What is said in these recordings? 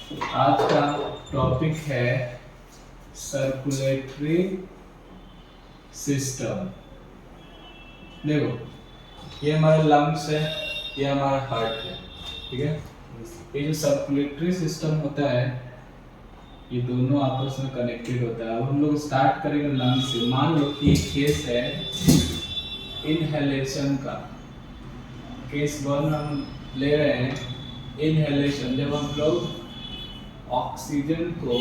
आज का टॉपिक है सर्कुलेटरी सिस्टम। देखो, ये हमारा लंग्स है, ये हमारा हार्ट है, ठीक है। ये जो सर्कुलेटरी सिस्टम होता है, ये दोनों आपस में कनेक्टेड होता है। अब हम लोग स्टार्ट करेंगे लंग्स से। मान लो कि एक केस है इनहेलेशन का। केस 1 हम ले रहे हैं इनहेलेशन, जब हम लोग ऑक्सीजन को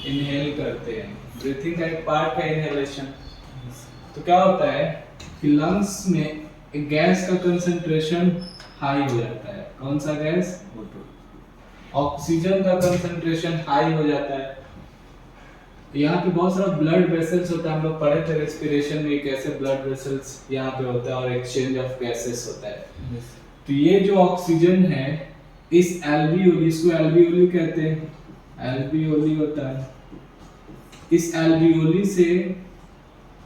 इनहेल करते हैं। ब्रीथिंग का एक पार्ट है इनहेलेशन। तो क्या होता है कि लंग्स में एक गैस का कंसंट्रेशन हाई हो जाता है। कौन सा गैस? ऑक्सीजन का कंसंट्रेशन हाई हो जाता है। यहाँ पे बहुत सारा ब्लड वेसल्स होता है। हम लोग पढ़े थे रेस्पिरेशन में कैसे ब्लड वेसल्स यहाँ पे होता है और एक्सचेंज ऑफ गैसेस होता है। तो ये जो ऑक्सीजन है, इस एल्वियोली, इसको एल्वियोली कहते हैं, एल्वियोली होता है। इस एल्वियोली से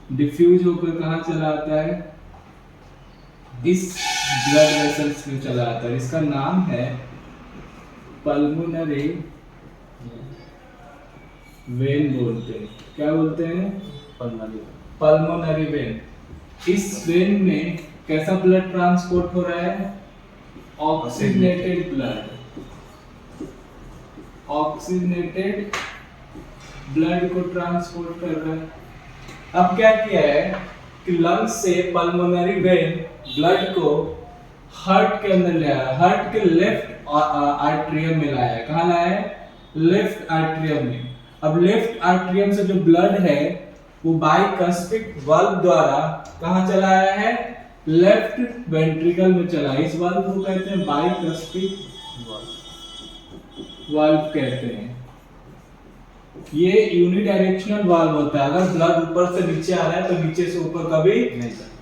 डिफ्यूज होकर कहाँ चला आता है? इस ब्लड वेसल्स में चला आता है। इसका नाम है पल्मोनरी वेन बोलते हैं। क्या बोलते हैं? Pulmonary vein. इस वेन में कैसा ब्लड ट्रांसपोर्ट हो रहा है? Oxygenated blood. ऑक्सीजनेटेड ब्लड को ट्रांसपोर्ट कर रहा है। अब क्या किया है कि लंग्स से पल्मोनरी वेन ब्लड को हार्ट के अंदर ले आया। हार्ट के लेफ्ट आर्टरियम में लाया है। कहाँ लाया है? लेफ्ट आर्टरियम में। अब लेफ्ट आर्टरियम से जो ब्लड है वो बाइकस्पिक वाल्व द्वारा कहाँ चला आया है? लेफ्ट वेंट्रिकल में चला। इस वाल्व को कहते हैं बाइकस्पिक वाल्व कहते हैं। ये यूनिडायरेक्शनल वाल्व होता है। अगर ब्लड ऊपर से नीचे आ रहा है तो नीचे से ऊपर कभी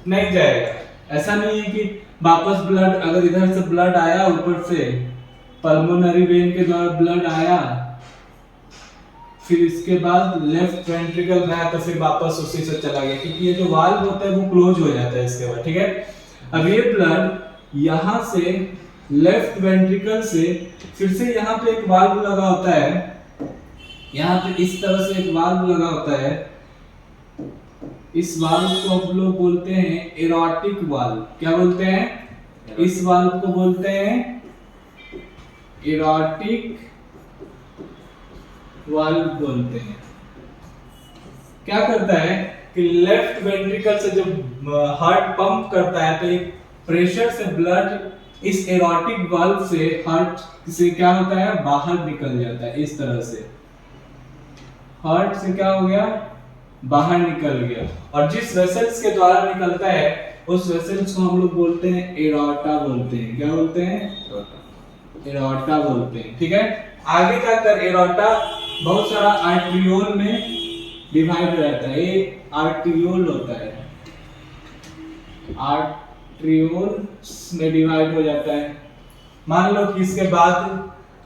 नहीं जाएगा। ऐसा नहीं है कि वापस ब्लड, अगर इधर से ब्लड आया ऊपर से पल्मोनरी वेन के द्वारा ब्लड आया, फिर इसके बाद लेफ्ट वेंट्रिकल गया तो फिर वापस उसी से चला गया, क्योंकि ये जो वाल्व होता है वो क्लोज हो जाता है इसके बाद, ठीक है। अब ये ब्लड यहाँ से लेफ्ट वेंट्रिकल से फिर से यहाँ पे एक वाल्व लगा होता है। यहाँ पे इस तरह से एक वाल्व लगा होता है। इस वाल्व को हम लोग बोलते हैं एरोटिक वाल्व। क्या बोलते हैं? इस वाल्व को बोलते हैं एरोटिक वाल्व बोलते हैं। क्या करता है कि लेफ्ट वेंट्रिकल से जब हार्ट पंप करता है तो एक प्रेशर से ब्लड इस एरोटिक वाल्व से हार्ट से क्या होता है? बाहर निकल जाता है। इस तरह से हार्ट से क्या हो गया? बाहर निकल गया। और जिस वेसल्स के द्वारा निकलता है उस वेसल्स को हम लोग बोलते हैं एरोटा बोलते हैं। क्या बोलते हैं? एरोटा बोलते हैं, ठीक है। आगे जाकर एरोटा बहुत सारा आर्टरियोल में डिवाइड रहता है। ये आर्टरियोल होता है, आर्टरियोल्स में डिवाइड हो जाता है। मान लो कि इसके बाद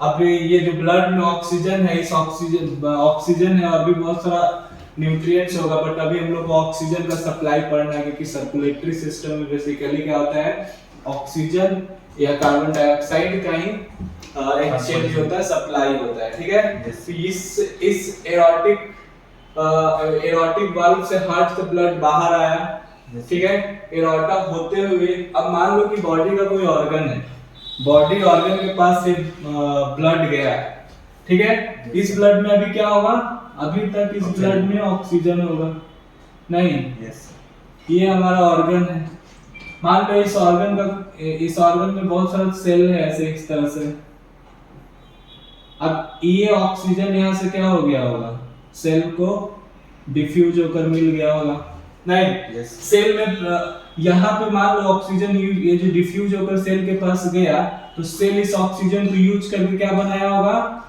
अब ये जो ब्लड में ऑक्सीजन है, इस ऑक्सीजन है और भी बहुत सारा न्यूट्रिएंट्स होगा, बट अभी हम लोग को ऑक्सीजन का सप्लाई पढ़ना है, क्योंकि सर्कुलेटरी सिस्टम में बेसिकली क्या होता है? ऑक्सीजन या कार्बन डाइऑक्साइड का ही एक्सचेंज होता है, सप्लाई होता है, ठीक है। इस एरोटिक वाल्व से हार्ट से ब्लड बाहर आया, ठीक है। एरोटा होते हुए अब मान लो कि बॉडी का कोई ऑर्गन है, बॉडी ऑर्गन के पास से ब्लड गया, ठीक है। इस ब्लड में अभी क्या होगा? अभी तक इस ब्लड में ऑक्सीजन होगा नहीं। ये हमारा ऑर्गन है। मान लो इस ऑर्गन में बहुत सारे सेल है ऐसे इस तरह से। अब ये ऑक्सीजन यहाँ से क्या हो गया होगा? सेल को डिफ्यूज होकर मिल गया होगा नहीं। सेल में यहाँ पे मान लो ऑक्सीजन ये जो डिफ्यूज होकर सेल के पास गया तो सेल इस ऑक्सीजन को यूज करके क्या बनाया होगा?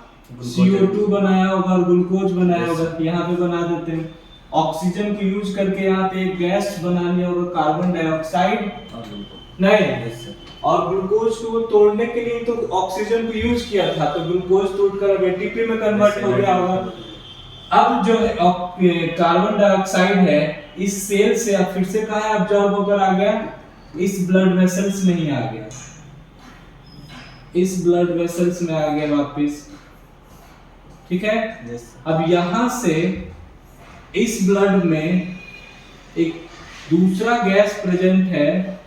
CO2 बनाया होगा और ग्लूकोज बनाया होगा। यहाँ पे बना देते हैं। ऑक्सीजन को यूज करके यहाँ पे एक गैस बना लिया होगा, कार्बन डाइऑक्साइड नहीं, और ग्लूकोज को तोड़ने के लिए तो ऑक्सीजन को यूज किया था, तो ग्लूकोज तोड़कर अब एटीपी में कन्वर्ट हो गया होगा। अब जो है कार्बन डाइऑक्साइड है इस सेल से अब फिर से कहाँ अब्जॉर्ब होकर आ गया? इस ब्लड वेसल्स में ही आ गया। इस ब्लड वेसल्स में आ गया वापस, ठीक है। yes, अब यहां से इस ब्लड में एक दूसरा गैस प्रेजेंट है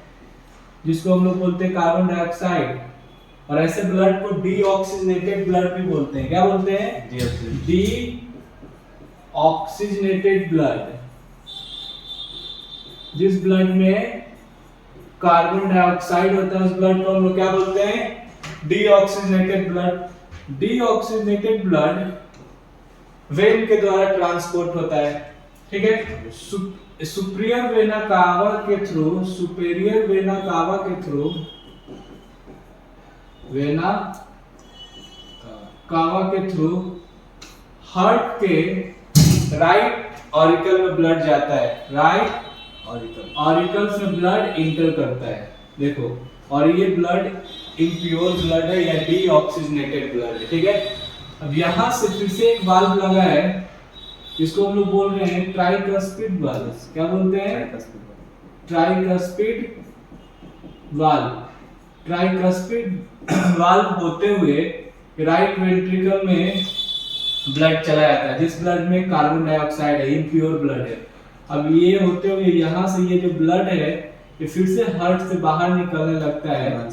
जिसको हम लोग बोलते हैं कार्बन डाइऑक्साइड, और ऐसे ब्लड को डीऑक्सीजनेटेड ब्लड भी बोलते हैं। क्या बोलते हैं? Deoxygenated blood. जिस ब्लड में कार्बन डाइऑक्साइड होता है उस ब्लड को हम लोग क्या बोलते हैं? Deoxygenated blood. Deoxygenated blood when के द्वारा ट्रांसपोर्ट होता है, ठीक है। सुपीरियर वेना कावा के थ्रू, सुपीरियर वेना कावा के थ्रू, वेना कावा के थ्रू हार्ट के राइट ऑरिकल में ब्लड जाता है, राइट ऑरिकल से ब्लड इंटर करता है, देखो। और ये ब्लड इम्प्योर ब्लड है या डीऑक्सीजनेटेड ब्लड है, ठीक है। अब यहाँ से फिर से एक वाल्व लगा है जिसको हम लोग बोल रहे हैं ट्राइकस्पिड वाल्व। क्या बोलते हैं? Tricuspid valve. ट्राइकस्पिड वाल्व होते हुए राइट वेंट्रिकल में ब्लड चला जाता है, जिस ब्लड में कार्बन डाइऑक्साइड है, इम्प्योर ब्लड है। अब ये होते हुए यहाँ से ये जो ब्लड है ये फिर से हार्ट से बाहर निकलने लगता है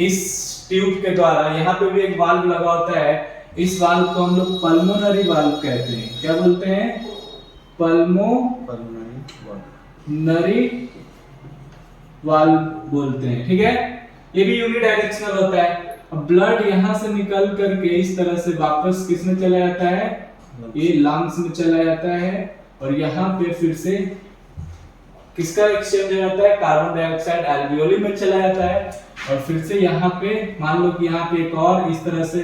इस ट्यूब के द्वारा। यहाँ पे भी एक वाल्व लगा होता है, इस वाल्व को हम लोग पल्मोनरी वाल्व कहते हैं। क्या बोलते हैं? पल्मोनरी वाल्व बोलते हैं, ठीक है। ये भी यूनिडायरेक्शनल होता है। अब ब्लड यहाँ से निकल करके इस तरह से वापस किस में चला जाता है? ये लंग्स में चला जाता है, और यहाँ पे फिर से किसका एक्सचेंज हो जाता है? कार्बन डाइऑक्साइड एल्वियोली में चला जाता है, और फिर से यहाँ पे मान लो कि यहाँ पे एक और इस तरह से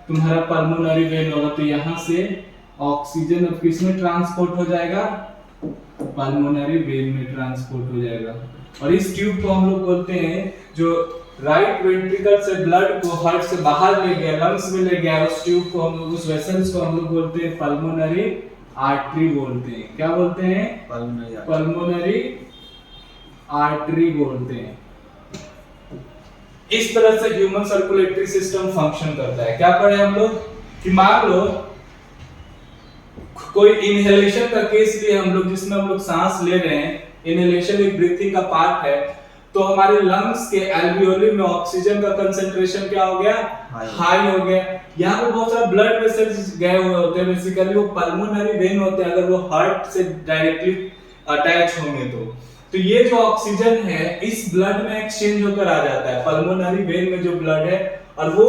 तुम्हारा पल्मोनरी वेन होगा, तो यहाँ से ऑक्सीजन अब किस में ट्रांसपोर्ट हो जाएगा? पल्मोनरी वेन में ट्रांसपोर्ट हो जाएगा। और इस ट्यूब को हम लोग बोलते हैं, जो राइट वेंट्रिकल से ब्लड को हार्ट से बाहर ले गया, लंग्स में ले गया, उस ट्यूब को हम लोग, उस वेसल्स को हम लोग बोलते हैं पल्मोनरी आर्टरी बोलते हैं। क्या बोलते हैं? पल्मोनरी आर्टरी बोलते हैं। इस तरह से ह्यूमन सर्कुलेटरी सिस्टम फंक्शन करता है। क्या पढ़े हम लोग कि मान लो कोई इनहेलेशन का केस लिए हम लोग, जिसमें हम लोग सांस ले रहे हैं, इनहेलेशन एक ब्रीथिंग का पार्ट है, तो हमारे लंग्स के एल्वियोली में ऑक्सीजन का कंसंट्रेशन क्या हो गया? हाई हो गया। यहाँ पे बहुत सारे ब्लड वेसल्स गए हुए होते हैं, बेसिकली वो पल्मोनरी वेन होते हैं, अगर वो हार्ट से डायरेक्टली अटैच होंगे तो ये जो ऑक्सीजन है इस ब्लड में एक्सचेंज होकर आ जाता है पल्मोनरी वेन में जो ब्लड है, और वो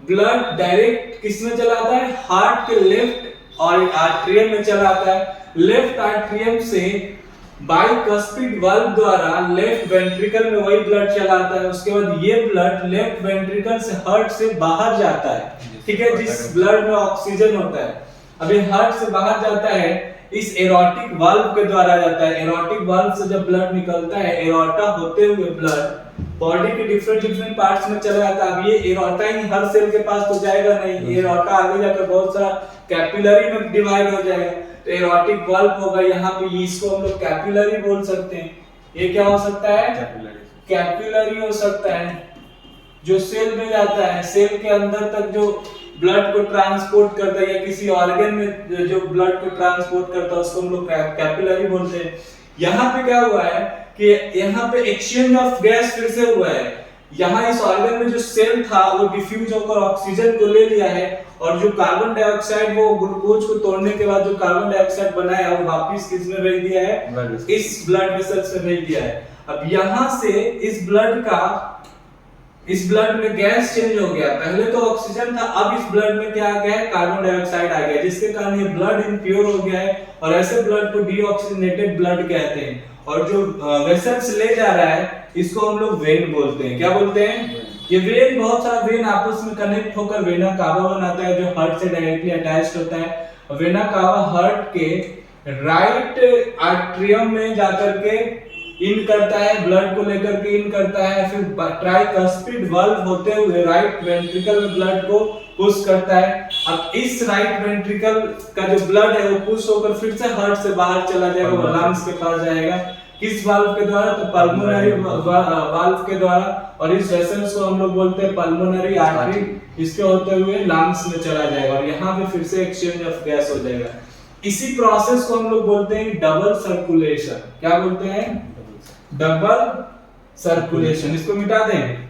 ब्लड डायरेक्ट किस में चला आता है? हार्ट के लेफ्ट और आर्टरियम में चला आता है। लेफ्ट आर्टरियम से बाइकस्पिड वाल्व द्वारा लेफ्ट वेंट्रिकल में वही ब्लड चला आता है। उसके बाद ये ब्लड लेफ्ट वेंट्रिकल से हार्ट से बाहर जाता है, ठीक है, जिस ब्लड में ऑक्सीजन होता है। अभी हार्ट से बाहर जाता है, इस एरोटिक वाल्व के द्वारा जाता है। एरोटिक वाल्व से जब ब्लड निकलता है, एरोटा होते हुए ब्लड बॉडी के डिफरेंट पार्ट्स में चला जाता है। अब ये एरोटा ही हर सेल के पास तो जाएगा नहीं, एरोटा आगे जाकर बहुत सारा कैपिलरी में डिवाइड हो जाएगा, तो एरोटिक वाल्व होगा यहाँ पे, इसको हम लोग कैपिलरी बोल सकते हैं। ये क्या हो सकता है? कैपिलरी हो सकता है, जो सेल में जाता है, सेल के अंदर तक जो ब्लड को ट्रांसपोर्ट करता है, या किसी ऑर्गन में जो ब्लड को ट्रांसपोर्ट करता है उसको हम लोग कैपिलरी बोलते हैं। यहाँ पे क्या हुआ है कि यहाँ पे एक्सचेंज ऑफ गैस फिर से हुआ है। यहाँ इस ऑर्गन में जो सेल था वो डिफ्यूज होकर ऑक्सीजन को ले लिया है, और जो कार्बन डाइऑक्साइड वो ग्लूकोज को तोड़ने के बाद जो कार्बन डाइऑक्साइड बनाया वो वापस किस में भेज दिया है? इस ब्लड वेसल्स में भेज दिया है। अब यहाँ से इस ब्लड में गैस चेंज हो गया। पहले तो ऑक्सीजन था, अब इस ब्लड में क्या आ गया है? कार्बन डाइऑक्साइड आ गया, जिसके कारण ये ब्लड इम्प्योर हो गया है, और ऐसे ब्लड को डीऑक्सीजनेटेड ब्लड कहते हैं। और जो वेसल्स ले जा रहा है इसको हम लोग वेन बोलते हैं। क्या बोलते हैं? ये वेन, बहुत सारा वेन आपस में कनेक्ट होकर वेना कावा बनाता है, जो हार्ट से डायरेक्टली अटैच्ड होता है। वेना कावा हार्ट के राइट आर्टरियम में जाकर के इन करता है, ब्लड को लेकर के इन करता है, फिर ट्राइकस्पिड वाल्व होते हुए राइट वेंट्रिकल में ब्लड को पुश करता है। अब इस राइट वेंट्रिकल का जो ब्लड है वो पुश होकर फिर से हार्ट से बाहर चला जाएगा और लंग्स के पास जाएगा, किस वाल्व के द्वारा? तो पल्मोनरी वाल्व के द्वारा। और इस वेसल्स को हम लोग बोलते हैं पल्मोनरी आर्टरी। इसके होते हुए लंग्स में चला जाएगा और यहाँ पे फिर से एक्सचेंज ऑफ गैस हो जाएगा। इसी प्रोसेस को हम लोग बोलते हैं डबल सर्कुलेशन। क्या बोलते हैं? Double circulation. इसको मिटा दें,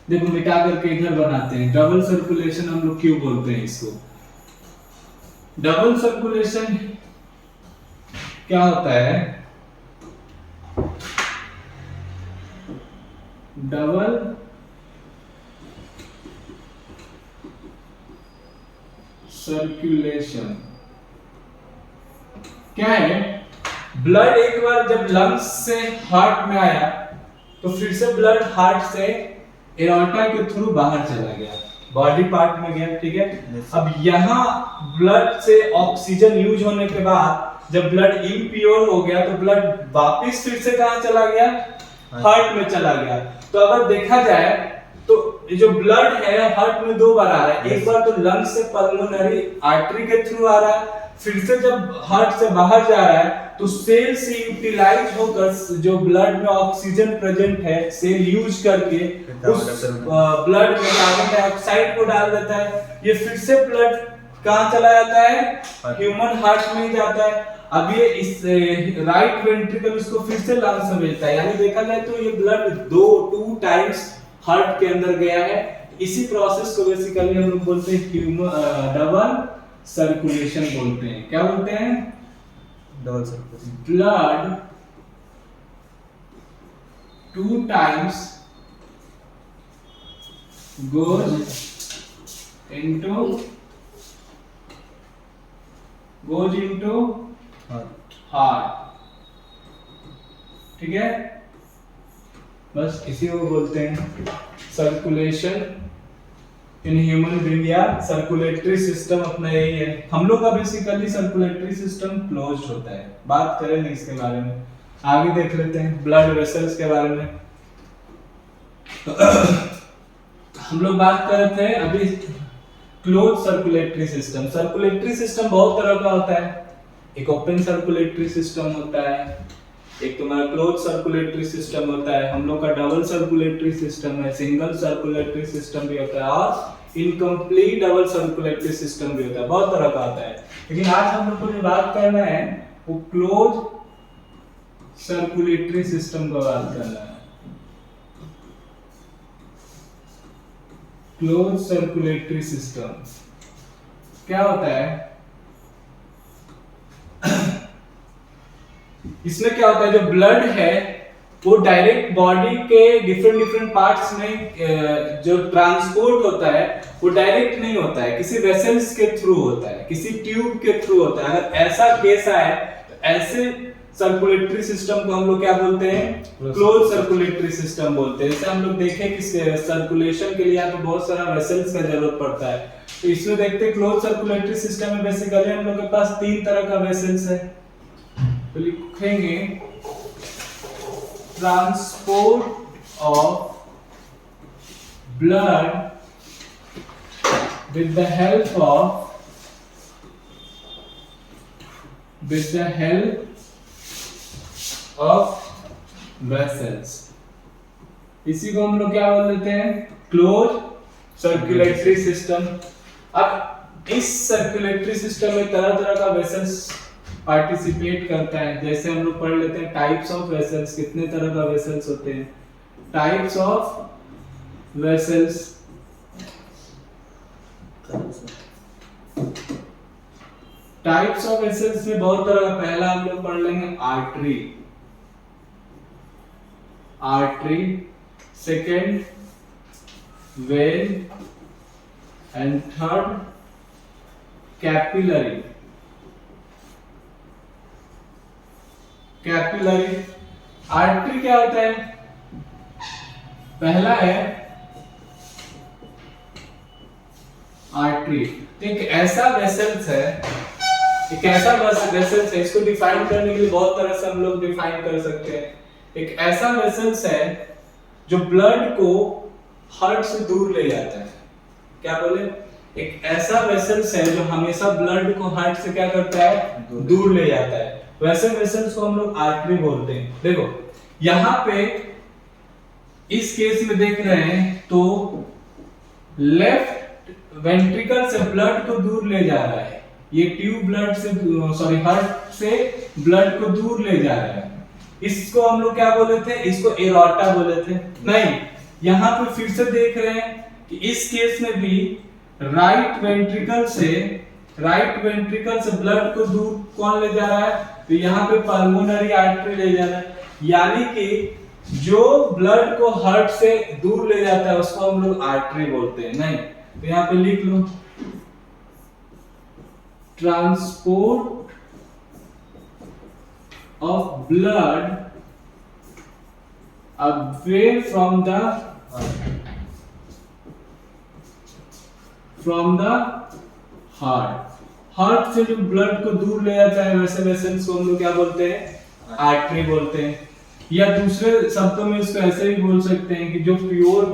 देखो मिटा करके इधर बनाते हैं। डबल सर्कुलेशन हम लोग क्यों बोलते हैं इसको? डबल सर्कुलेशन क्या होता है? डबल सर्कुलेशन क्या है? ब्लड एक बार जब लंग्स से हार्ट में आया तो फिर से ब्लड हार्ट से एरोटा के थ्रू बाहर चला गया, बॉडी पार्ट में गया, ठीक है। अब यहाँ ब्लड से ऑक्सीजन यूज होने के बाद जब ब्लड इम्प्योर हो गया तो ब्लड वापस फिर से कहाँ चला गया? हार्ट में चला गया। तो अगर देखा जाए तो जो ब्लड है हार्ट में दो बार आ रहा है। एक बार तो लंग से पल्मोनरी आर्टरी के थ्रू आ रहा है, फिर से जब हार्ट से बाहर जा रहा है तो सेल से यूटिलाइज होकर जो ब्लड में ऑक्सीजन प्रेजेंट है सेल यूज करके उस ब्लड में कार्बन डाइऑक्साइड को डाल देता है। ये फिर से ब्लड कहाँ चला जाता है? ह्यूमन हार्ट में ही जाता है। अब ये इस राइट वेंट्रिकल उसको फिर से लंग्स में भेजता है। यानी देखा जाए तो ये ब्लड टू टाइम्स हार्ट के अंदर गया है। इसी प्रोसेस को बेसिकली हम लोग बोलते हैं डबल सर्कुलेशन बोलते हैं। क्या बोलते हैं? Double circulation. Blood two times goes into heart, ठीक है। बस इसी को बोलते हैं सर्कुलेशन इन ह्यूमन बीइंग या सर्कुलेटरी सिस्टम। अपना यही है। हम लोग का बेसिकली सर्कुलेटरी सिस्टम क्लोज्ड होता है। बात करेंगे इसके बारे में, आगे देख लेते हैं ब्लड वेसल्स के बारे में। हम लोग बात कर रहे थे अभी close circulatory system. Circulatory system बहुत तरह का होता है। एक ओपन सर्कुलेटरी सिस्टम होता है, एक तुम्हारा क्लोज सर्कुलेटरी सिस्टम होता है। हम लोग का डबल सर्कुलेटरी सिस्टम है, सिंगल सर्कुलेटरी सिस्टम भी होता है और इनकम्प्लीट डबल सर्कुलेटरी सिस्टम भी होता है। बहुत तरह का होता है, लेकिन आज हम लोग को जो बात करना है वो क्लोज सर्कुलेटरी सिस्टम का बात करना है। क्लोज सर्कुलेटरी सिस्टम क्या होता है? इसमें क्या होता है? जो ब्लड है वो डायरेक्ट बॉडी के डिफरेंट पार्ट्स में जो ट्रांसपोर्ट होता है वो डायरेक्ट नहीं होता है, किसी वेसल्स के थ्रू होता है, किसी ट्यूब के थ्रू होता है। अगर ऐसा केस आए तो ऐसे सर्कुलेटरी सिस्टम को हम लोग क्या बोलते हैं? क्लोज सर्कुलेटरी सिस्टम बोलते हैं। जैसे हम लोग देखें कि सर्कुलेशन के लिए यहाँ पे बहुत सारा वेसल्स का जरूरत पड़ता है। तो इसमें देखते हैं क्लोज सर्कुलेटरी सिस्टम में बेसिकली हम लोग के पास 3 तरह का वेसल्स है। तो लिखेंगे transport of blood with the help of vessels। इसी को हम लोग क्या बोल देते हैं? Close circulatory system. अब इस सर्कुलेटरी सिस्टम में तरह तरह का वेसल्स पार्टिसिपेट करता है। जैसे हम लोग पढ़ लेते हैं टाइप्स ऑफ वेसल्स। कितने तरह का वेसल्स होते हैं? Types of vessels. Types of vessels में बहुत तरह का। पहला हम लोग पढ़ लेंगे artery. Second when and third capillary. Artery क्या होता है? पहला है आर्टरी। एक ऐसा वेसल्स है, इसको डिफाइन करने के लिए बहुत तरह से हम लोग डिफाइन कर सकते हैं। एक ऐसा वेसल्स है जो ब्लड को हार्ट से दूर ले जाता है। क्या बोले? एक ऐसा वेसल्स है जो हमेशा ब्लड को हार्ट से क्या करता है? दूर ले जाता है। वैसे वेसल्स को हम लोग आर्टरी बोलते हैं। देखो यहाँ पे इस केस में देख रहे हैं तो लेफ्ट वेंट्रिकल से ब्लड को दूर ले जा रहा है, ये ट्यूब ब्लड से हार्ट से ब्लड को दूर ले जा रहा है। इसको हम लोग क्या बोले थे, इसको एरोटा बोले थे। नहीं, यहाँ पे फिर से देख रहे हैं कि इस केस में भी राइट वेंट्रिकल से ब्लड को दूर कौन ले जा रहा है, तो यहाँ पे पल्मोनरी आर्टरी ले जा रहा है। यानी कि जो ब्लड को हार्ट से दूर ले जाता है उसको हम लोग आर्टरी बोलते हैं। नहीं, तो यहाँ पे लिख लो transport of blood away from the heart से जो ब्लड को दूर ले जाता है वैसे वेसल्स को हम लोग क्या बोलते हैं, आर्टरी बोलते हैं। या दूसरे शब्दों में इसको ऐसे भी बोल सकते हैं कि जो प्योर,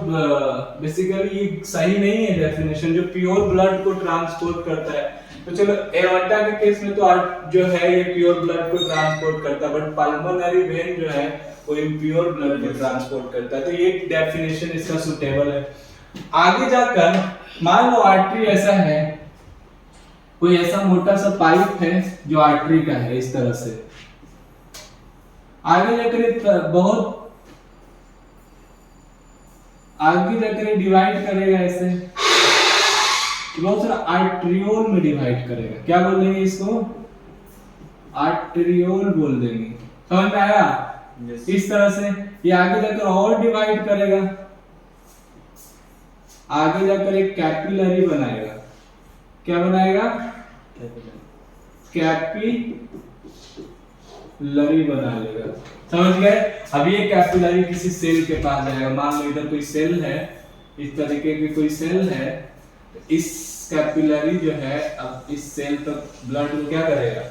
बेसिकली ये सही नहीं है डेफिनेशन, जो प्योर ब्लड को ट्रांसपोर्ट करता है। तो चलो एओर्टा के केस में तो जो है ये प्योर ब्लड को ट्रांसपोर्ट करता है, बट पल्मोनरी वेन जो है वो इम्प्योर ब्लड को ट्रांसपोर्ट करता है। तो ये डेफिनेशन इसका सुटेबल है। आगे जाकर मान लो आर्टरी ऐसा है, कोई ऐसा मोटा सा पाइप है जो आर्टरी का है इस तरह से, आगे जाकर बहुत आगे जाकर डिवाइड करेगा ऐसे, बहुत सारा आर्टरियोल में डिवाइड करेगा। क्या बोल देंगे इसको, आर्टरियोल बोल देंगे। समझ में आया? इस तरह से ये आगे जाकर और डिवाइड करेगा, आगे जाकर एक कैपिलरी बनाएगा। क्या बनाएगा? कैपिलरी बना लेगा। समझ गए? अब ये कैपिलरी किसी सेल के पास जाएगा। मान लो इधर कोई सेल है, इस तरीके की कोई सेल है, इस कैपिलरी जो है अब इस सेल तक ब्लड को क्या करेगा,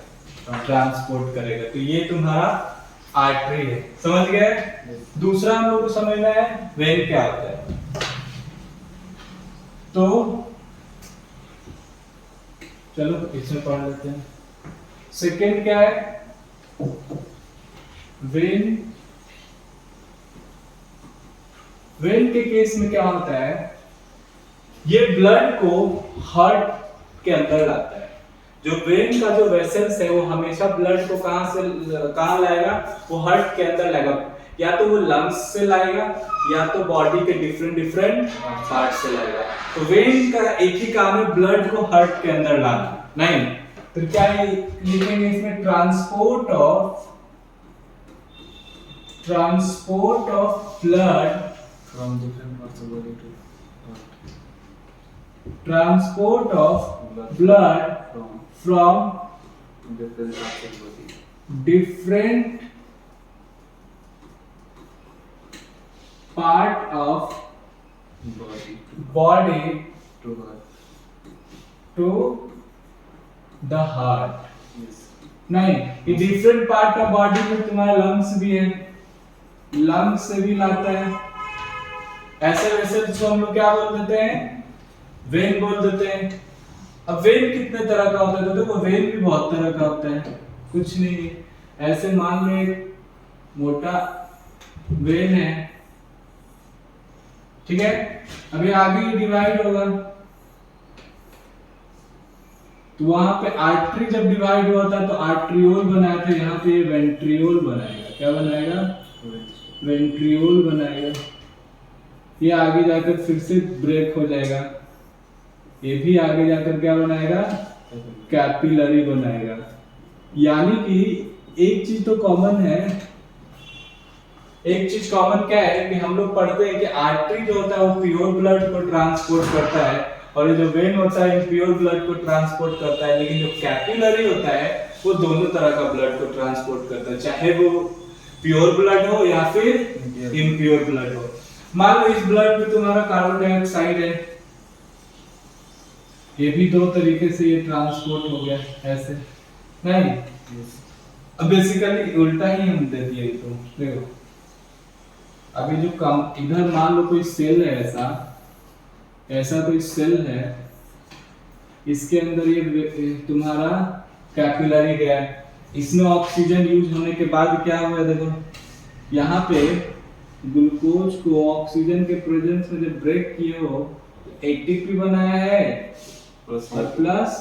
ट्रांसपोर्ट करेगा। तो ये तुम्हारा आर्टरी है। समझ गए? दूसरा हम लोग को समझना है वेन क्या होता है। तो चलो इसमें पढ़ लेते हैं। सेकेंड क्या है, वेन। वेन के केस में क्या होता है, ये ब्लड को हार्ट के अंदर लाता है। जो वेन का जो वेसल्स है वो हमेशा ब्लड को कहां लाएगा, वो हार्ट के अंदर लाएगा। या तो वो लंग्स से लाएगा या तो बॉडी के डिफरेंट पार्ट से लाएगा। तो वेन का एक ही काम है ब्लड को हार्ट के अंदर लाना। नहीं तो क्या लिखेंगे इसमें, transport of blood from different parts of body to heart. Transport of blood from different parts of body. different part of body to heart. to the heart. Yes. नहीं, ये डिफरेंट पार्ट ऑफ बॉडी में तुम्हारा lungs भी है, lungs से भी लाता है। ऐसे वेसल्स को हम लोग क्या बोल देते हैं, वेन बोल देते हैं। अब वेन कितने तरह का होता है, तो देखो वेन भी बहुत तरह का होता है, कुछ नहीं। ऐसे मान लो एक मोटा वेन है, ठीक है, अभी आगे डिवाइड होगा तो वहां पे आर्टरी जब डिवाइड हुआ था तो आर्ट्रियोल बनाया था, यहाँ पे वेंट्रियोल बनाएगा। क्या बनाएगा, वेंट्रियोल बनाएगा। ये आगे जाकर फिर से ब्रेक हो जाएगा, ये भी आगे जाकर क्या बनाएगा, कैपिलरी बनाएगा। यानी कि एक चीज तो कॉमन है, एक चीज कॉमन क्या है कि हम लोग पढ़ते हैं कि आर्टरी जो होता है वो प्योर ब्लड को ट्रांसपोर्ट करता है और ये जो वेन होता है इम्प्योर ब्लड को ट्रांसपोर्ट करता है। लेकिन जो कैपिलरी होता है वो दोनों तरह का ब्लड को ट्रांसपोर्ट करता है, चाहे वो प्योर ब्लड हो या फिर इम्प्योर ब्लड हो। मान लो इस ब्लड में तुम्हारा कार्बन डाइऑक्साइड है, ये भी दो तरीके से ये ट्रांसपोर्ट हो गया, ऐसे नहीं। अब बेसिकली उल्टा ही हम दे दिए। तो देखो अभी जो कम इधर मान लो कोई सेल है, ऐसा कोई सेल है, इसके अंदर ये तुम्हारा कैपिलरी गया, इसमें ऑक्सीजन यूज होने के बाद क्या हुआ देखो, यहाँ पे ग्लूकोज को ऑक्सीजन के प्रेजेंस में जब ब्रेक किए हो एटीपी बनाया है और प्लस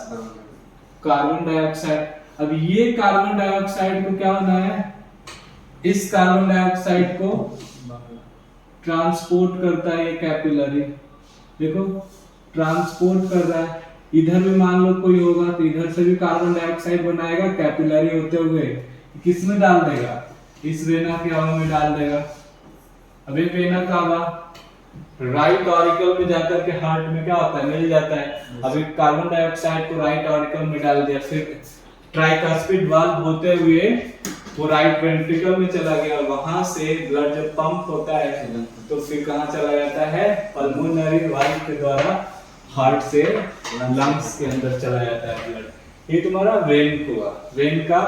कार्बन डाइऑक्साइड। अब ये कार्बन डाइऑक्साइड को क्या होना है, इस कार्बन डाइऑक्साइड को ट्रांसपोर्ट करता है ये कैपिलरी, देखो ट्रांसपोर्ट कर रहा है। इधर भी मान लो कोई होगा तो इधर से भी कार्बन डाइऑक्साइड बनाएगा, कैपिलरी होते हुए किस में डाल देगा, इस वेना के हवा में डाल देगा। अब ये वेना का हवा राइट ऑरिकल में जाकर के हार्ट में क्या होता है, मिल जाता है। अभी कार्बन डाइऑक्साइड को राइट ऑरिकल में डाल दिया, फिर ट्राइकस्पिड वाल्व होते हुए वो राइट वेंट्रिकल में चला गया और वहां से ब्लड जब पंप होता है तो फिर कहाँ चला जाता है, पल्मोनरी वाल्व के द्वारा हार्ट से लंग्स के अंदर चला जाता है ब्लड। ये तुम्हारा वेन हुआ। वेन का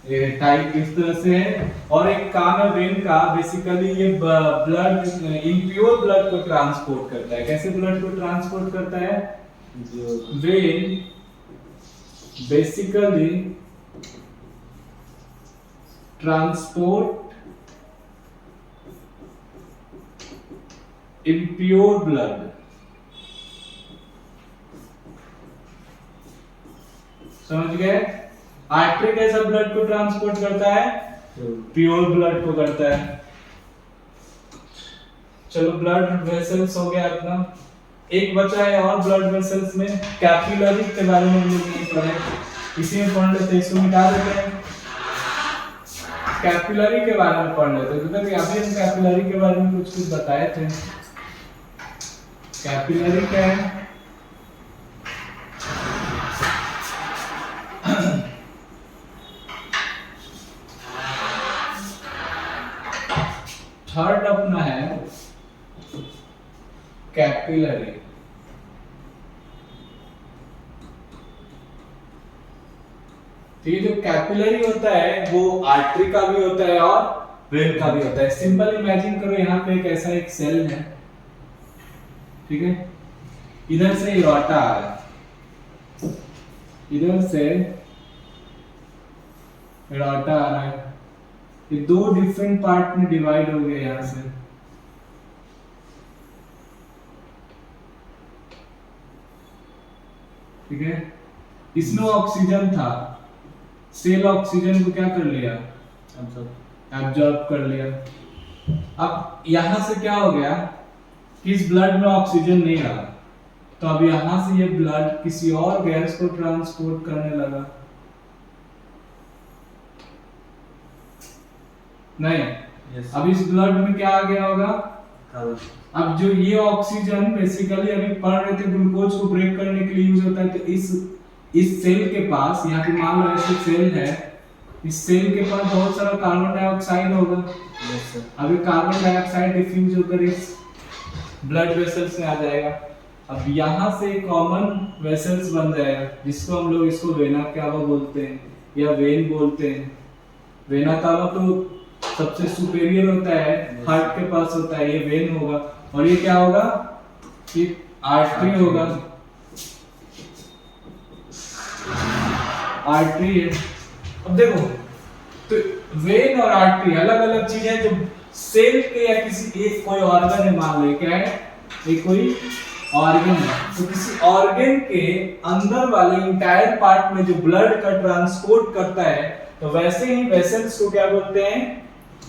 टाइप इस तरह से है। और एक काम है वेन का, बेसिकली ये ब्लड इम्प्योर ब्लड को ट्रांसपोर्ट करता है। कैसे ब्लड को ट्रांसपोर्ट करता है, when basically transport impure blood, समझ गए। आर्टरी कैसा ब्लड को ट्रांसपोर्ट करता है, प्योर ब्लड को करता है। चलो ब्लड वेसल्स हो गया अपना। एक बचा है और ब्लड वेसल्स में, कैपिलरी के बारे में हम लोग नहीं पढ़े, इसी में पढ़ लेते, इसको मिटा देते हैं। कैपिलरी के बारे में पढ़ लेते हैं, क्योंकि अभी हम कैपिलरी के बारे में कुछ कुछ बताए थे। कैपिलरी क्या है, थर्ड अपना है कैपिलरी। तो ये जो कैपिलरी होता है वो आर्टरी का भी होता है और वेन का भी होता है। सिंपल इमेजिन करो, यहाँ पे एक ऐसा एक सेल है, ठीक है, इधर से एओर्टा आ रहा है, इधर से एओर्टा आ रहा है, ये दो डिफरेंट पार्ट में डिवाइड हो गए यहां से। ठीक है, इसमें ऑक्सीजन था, सेल ऑक्सीजन को क्या कर लिया, एब्जॉर्ब कर लिया। अब यहां से क्या हो गया कि इस ब्लड में ऑक्सीजन नहीं रहा, तो अब यहां से ये ब्लड किसी और गैस को ट्रांसपोर्ट करने लगा। नहीं, अब इस ब्लड में क्या आ गया होगा, अब जो ये ऑक्सीजन बेसिकली अभी पढ़ रहे थे ग्लूकोज को ब्रेक करने के लिए यूज होता है, तो इस सेल के पास, यहाँ पे मान लो ऐसे सेल है, इस सेल के पास बहुत सारा कार्बन डाइऑक्साइड होगा। अभी कार्बन डाइऑक्साइड डिफ्यूज होकर इस ब्लड वेसल्स में आ जाएगा। अब यहाँ से कॉमन वेसल्स बन जाएगा, जिसको हम लोग इसको वेना कावा बोलते हैं या वेन बोलते हैं। वेना कावा तो सबसे सुपेरियर होता है, हार्ट के पास होता है, ये वेन होगा। और ये क्या होगा, ये आर्टरी होगा, आर्टरी है। अब देखो, तो वेन और आर्टरी अलग अलग चीजें जो सेल के या किसी एक कोई ऑर्गन है, मान लो क्या है, ये कोई ऑर्गन है, तो किसी ऑर्गन के अंदर वाले इंटायर पार्ट में जो ब्लड का ट्रांसपोर्ट करता है, तो वैसे ही वेसल्स को क्या बोलते हैं,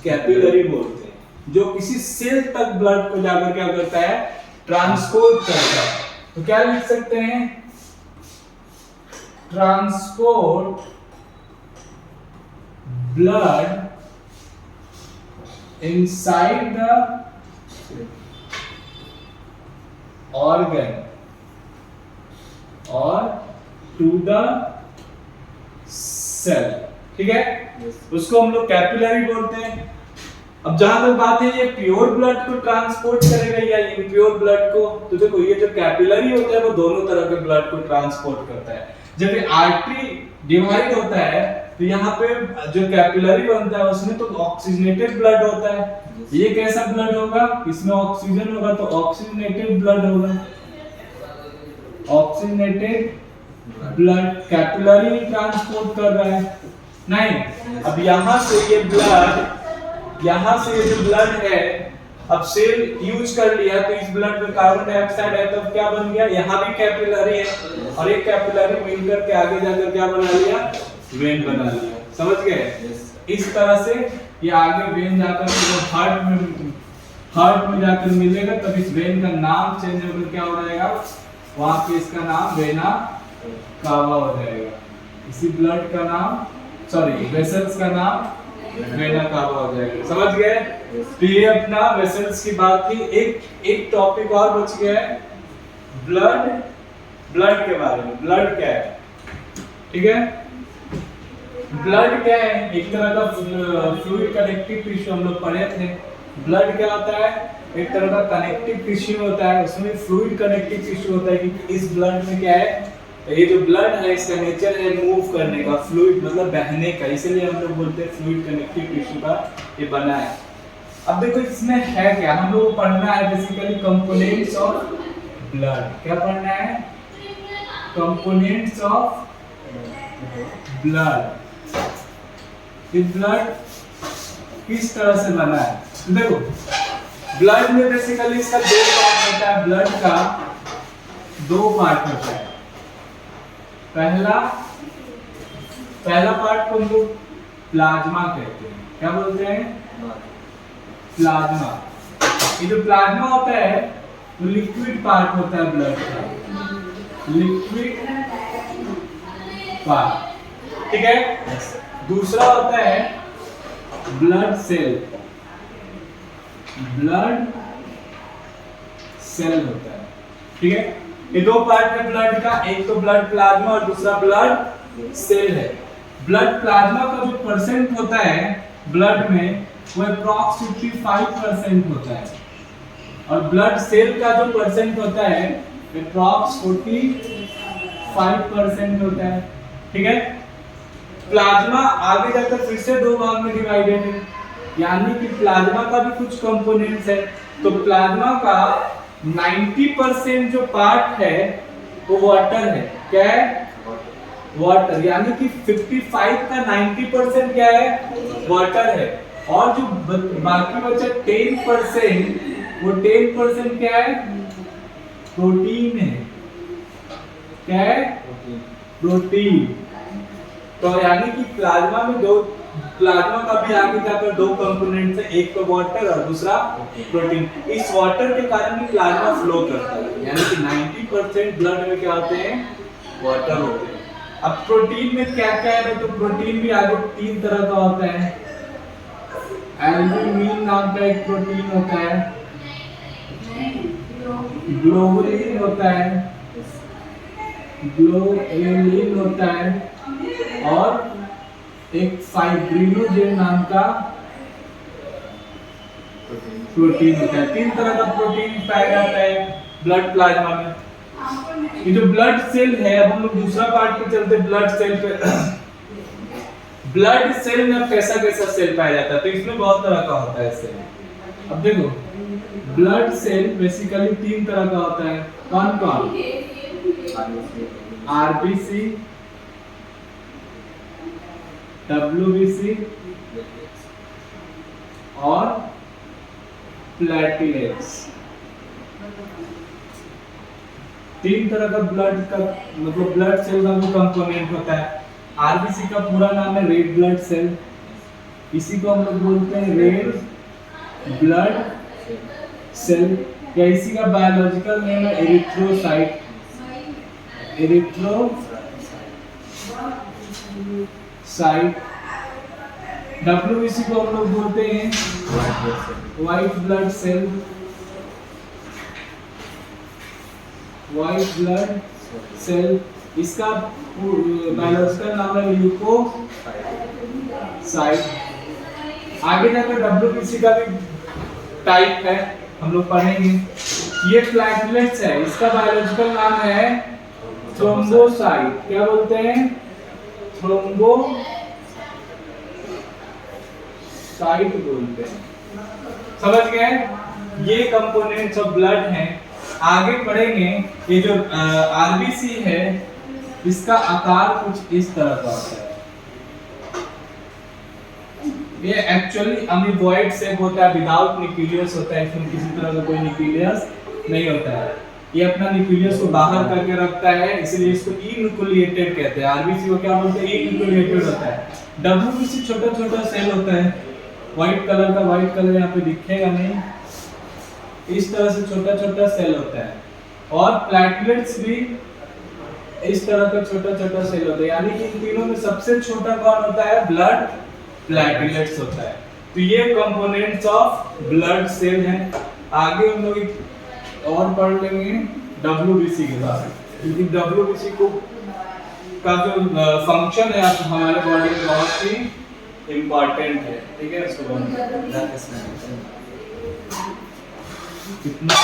कैपिलरी बोलते हैं, जो किसी सेल तक ब्लड को जाकर क्या करता है, ट्रांसपोर्ट करता है। तो क्या लिख सकते हैं, transport blood inside the organ और टू द सेल। ठीक है, उसको हम लोग कैपिलरी बोलते हैं। अब जहां तक बात है ये प्योर ब्लड को ट्रांसपोर्ट करेगा या इम्प्योर ब्लड को, तो देखो ये जो कैपिलरी होता है वो दोनों तरह के ब्लड को ट्रांसपोर्ट करता है। जब ये आर्टरी डिवाइड होता है तो यहाँ पे जो कैपिलरी बनता है उसमें तो ऑक्सीजनेटेड ब्लड होता है। ये कैसा ब्लड होगा, इसमें ऑक्सीजन होगा तो ऑक्सीजनेटेड ब्लड होगा, ऑक्सीजनेटेड ब्लड कैपिलरी ट्रांसपोर्ट कर रहा है। नहीं, अब यहाँ से ये ब्लड, यहाँ से ये जो ब्लड है, अब सेल यूज कर लिया तो इस ब्लड में कार्बन डाइऑक्साइड है, तो क्या बन गया, यहाँ भी कैपिलरी है और एक कैपिलरी मिलकर के आगे जाकर क्या बना लिया, वेन बना लिया। समझ गए? इस तरह से ये आगे वेन जाकर हार्ट में जाकर मिलेगा, तब इस वेन का नाम चेंज होकर क्या हो जाएगा, वहां पे इसका नाम वेना कावा हो जाएगा। इसी ब्लड का नाम, सॉरी वेसल्स का नाम वेना कावा हो जाएगा। समझ गए? तो ये अपना वेसल्स की बात थी। एक टॉपिक और बच गया है, ब्लड के बारे में। ब्लड क्या है? ठीक है, ब्लड क्या है, एक तरह का फ्लूइड कनेक्टिव टिश्यू, हम लोग पढ़े थे। ब्लड क्या होता है, एक तरह का कनेक्टिव टिश्यू होता है, उसमें फ्लूइड कनेक्टिव टिश्यू होता है, क्योंकि इस ब्लड में क्या है, ये जो ब्लड है इसका नेचर है मूव करने का, फ्लूइड मतलब बहने का, इसीलिए हम लोग बोलते हैं फ्लूइड कनेक्टिव टिश्यू का ये बना है। अब देखो इसमें है क्या, हम लोग को पढ़ना है बेसिकली कंपोनेंट्स ऑफ ब्लड। क्या पढ़ना है? Components of blood. ये ब्लड किस तरह से बना है? देखो ब्लड में बेसिकली इसका दो पार्ट होता है, ब्लड का दो पार्ट होता है। पहला पार्ट को हम लोग प्लाज्मा कहते हैं। क्या बोलते हैं? प्लाज्मा। ये जो प्लाज्मा होता है वो लिक्विड पार्ट होता है ब्लड का, लिक्विड पार्ट। ठीक है। दूसरा होता है ब्लड सेल। ब्लड सेल होता है। ठीक है, ये दो पार्ट है ब्लड का, एक तो ब्लड प्लाज्मा और दूसरा ब्लड सेल है। ब्लड प्लाज्मा का जो परसेंट होता है ब्लड में वो अप्रॉक्स 55% होता है, और ब्लड सेल का जो परसेंट होता है अप्रॉक्स 45% होता है। ठीक है, प्लाज्मा आगे जाकर फिर से दो भाग में डिवाइडेड है, यानी कि प्लाज्मा का भी कुछ कंपोनेंट्स है। तो प्लाज्मा का 90% जो पार्ट है वो वाटर है। क्या है? वाटर। यानी कि 55 का 90% क्या है? वाटर है, और जो बाकी बचा 10%, वो 10% क्या है? प्रोटीन है। क्या है? प्रोटीन। तो यानी कि प्लाज्मा में प्लाज्मा का भी आगे जाकर दो कंपोनेंट्स है, एक तो वाटर और दूसरा प्रोटीन। इस वाटर के कारण ही प्लाज्मा फ्लो करता है, यानी कि 90% ब्लड में क्या होते हैं? वाटर होते हैं। अब प्रोटीन में क्या क्या है? तो प्रोटीन भी आगे तीन तरह का होता है। एल्ब्यूमिन नाम का एक प्रोटीन होता है, ग्लोबुलिन होता है, ग्लोबुलिन होता है, और एक फाइब्रिनोजेन नाम का प्रोटीन होता है। तीन तरह का प्रोटीन पाया जाता है ब्लड प्लाज्मा में। ये जो ब्लड सेल है, अब हम लोग दूसरा पार्ट पे चलते हैं, ब्लड सेल पे। ब्लड सेल में कैसा कैसा सेल पाया जाता है? तो इसमें बहुत तरह का होता है सेल। अब देखो ब्लड सेल बेसिकली तीन तरह का होता है। कौन कौन? आरबीसी, डब्ल्यूबीसी और प्लेटलेट्स। तीन तरह का ब्लड का मतलब ब्लड सेल का जो कंपोनेंट होता है। आरबीसी का पूरा नाम है रेड ब्लड सेल, इसी को हम लोग बोलते हैं रेड ब्लड सेल, या इसी का बायोलॉजिकल नेम है एरिथ्रोसाइट। डब्ल्यूबीसी को हम लोग बोलते हैं white blood cell. White blood cell, इसका बायोलॉजिकल नाम है ल्यूकोसाइट। आगे जाकर डब्ल्यूबीसी का भी टाइप है, हम लोग पढ़ेंगे। ये प्लेटलेट्स है, इसका बायोलॉजिकल नाम है थ्रोम्बोसाइट। क्या बोलते हैं? थ्रोम्बोसाइट बोलते हैं। समझ गए? ये कंपोनेंट्स ऑफ ब्लड हैं। आगे पढ़ेंगे, ये जो आरबीसी है इसका आकार कुछ इस तरह का होता है। ये एक्चुअली अमीबॉइड शेप होता है, विदाउट न्यूक्लियस होता है, इसमें किसी तरह का कोई न्यूक्लियस नहीं होता है। ये अपना न्यूक्लियस को बाहर करके रखता है, इसलिए इसको इन्यूक्लिएटेड कहते हैं। आरबीसी को क्या बोलते हैं? इन्यूक्लिएटेड होता है। डब्ल्यूबीसी छोटा छोटा सेल होता है, व्हाइट कलर का, व्हाइट कलर यहाँ पे दिखेगा नहीं, इस तरह से छोटा छोटा सेल होता है। और प्लेटलेट्स भी इस तरह का छोटा छोटा सेल होता है, यानी कि इन तीनों में सबसे छोटा कौन होता है? ब्लड प्लेटलेट्स होता है। तो ये कंपोनेंट्स ऑफ ब्लड सेल हैं। आगे हम लोग और पढ़ लेंगे डब्ल्यूबीसी के बारे में, क्योंकि डब्ल्यूबीसी को का जो फंक्शन है आप हमारे बॉडी में बहुत ही इम्पोर्टेंट है। ठीक है, इसको That is nice. कितना